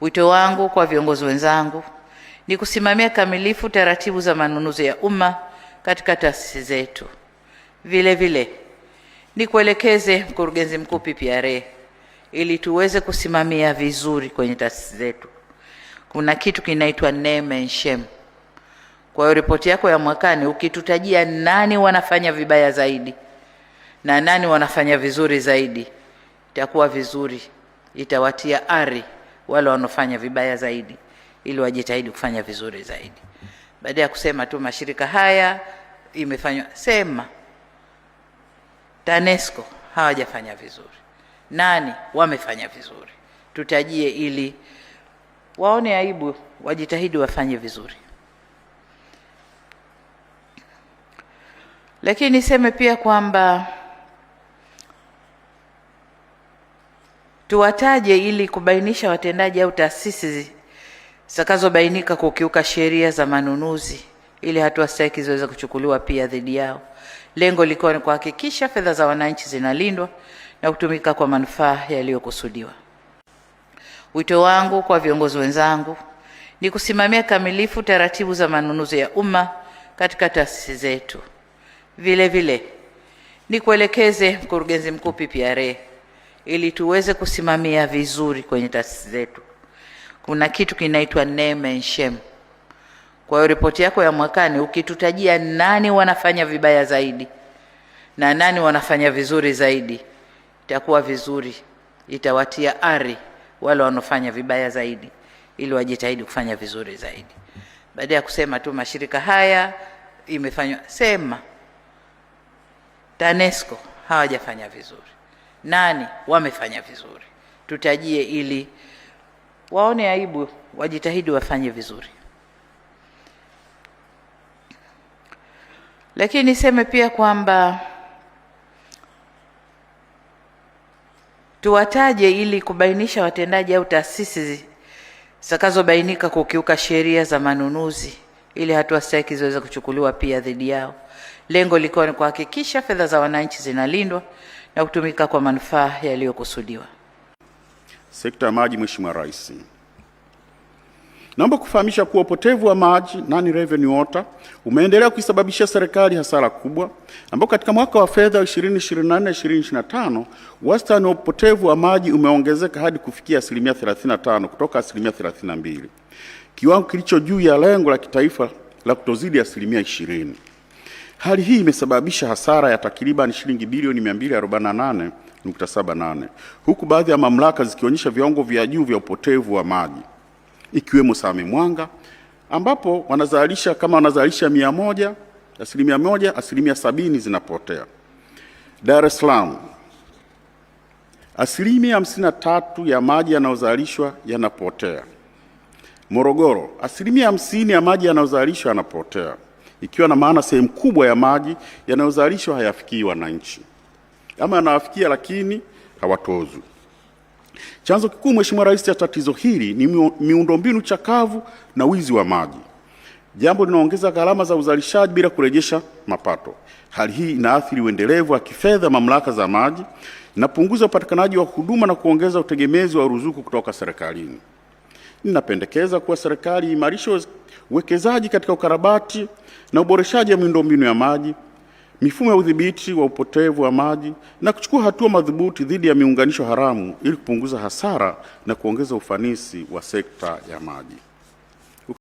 Wito wangu kwa viongozi wenzangu ni kusimamia kamilifu taratibu za manunuzi ya umma katika taasisi zetu. Vile vile ni kuelekeze mkurugenzi mkuu PPRA ili tuweze kusimamia vizuri kwenye taasisi zetu. Kuna kitu kinaitwa name and shame. Kwa hiyo ripoti yako ya mwakani ukitutajia nani wanafanya vibaya zaidi na nani wanafanya vizuri zaidi, itakuwa vizuri, itawatia ari wale wanaofanya vibaya zaidi ili wajitahidi kufanya vizuri zaidi. Baada ya kusema tu mashirika haya imefanywa, sema TANESCO hawajafanya vizuri, nani wamefanya vizuri, tutajie ili waone aibu, wajitahidi wafanye vizuri. Lakini niseme pia kwamba tuwataje ili kubainisha watendaji au taasisi zitakazobainika kukiuka sheria za manunuzi ili hatua stahiki ziweze kuchukuliwa pia dhidi yao. Lengo likiwa ni kuhakikisha fedha za wananchi zinalindwa na kutumika kwa manufaa yaliyokusudiwa. Wito wangu kwa viongozi wenzangu ni kusimamia kamilifu taratibu za manunuzi ya umma katika taasisi zetu. Vile vile ni kuelekeze mkurugenzi mkuu PPRA ili tuweze kusimamia vizuri kwenye taasisi zetu. Kuna kitu kinaitwa name and shame. Kwa hiyo ripoti yako ya mwakani ukitutajia nani wanafanya vibaya zaidi na nani wanafanya vizuri zaidi, itakuwa vizuri, itawatia ari wale wanaofanya vibaya zaidi ili wajitahidi kufanya vizuri zaidi. Baada ya kusema tu mashirika haya imefanywa, sema TANESCO hawajafanya vizuri, nani wamefanya vizuri, tutajie ili waone aibu, wajitahidi wafanye vizuri. Lakini niseme pia kwamba tuwataje ili kubainisha watendaji au taasisi zitakazobainika kukiuka sheria za manunuzi ili hatua stahiki ziweze kuchukuliwa pia dhidi yao. Lengo likiwa ni kuhakikisha fedha za wananchi zinalindwa na kutumika kwa manufaa yaliyokusudiwa. Sekta ya maji. Mheshimiwa Rais, naomba kufahamisha kuwa upotevu wa maji non-revenue water umeendelea kuisababishia serikali hasara kubwa, ambapo katika mwaka wa fedha 2024/2025 wastani wa upotevu wa maji umeongezeka hadi kufikia 35% kutoka 32%, kiwango kilicho juu ya lengo la kitaifa la kutozidi 20%. Hali hii imesababisha hasara ya takriban shilingi bilioni 248.78, huku baadhi ya mamlaka zikionyesha viwango vya juu vya upotevu wa maji, ikiwemo Same Mwanga ambapo wanazalisha 100, 70% zinapotea. Dar es Salaam 53% ya maji yanayozalishwa yanapotea. Morogoro 50% ya maji yanayozalishwa yanapotea, ikiwa na maana sehemu kubwa ya maji yanayozalishwa hayafikii wananchi, ama yanawafikia lakini hawatozwi. Chanzo kikuu, Mheshimiwa Rais, cha tatizo hili ni miundombinu chakavu na wizi wa maji, jambo linaongeza gharama za uzalishaji bila kurejesha mapato. Hali hii inaathiri uendelevu wa kifedha mamlaka za maji, inapunguza upatikanaji wa huduma na kuongeza utegemezi wa ruzuku kutoka serikalini. Ninapendekeza kuwa serikali iimarishe uwekezaji katika ukarabati na uboreshaji wa miundombinu ya maji, mifumo ya udhibiti wa upotevu wa maji na kuchukua hatua madhubuti dhidi ya miunganisho haramu ili kupunguza hasara na kuongeza ufanisi wa sekta ya maji.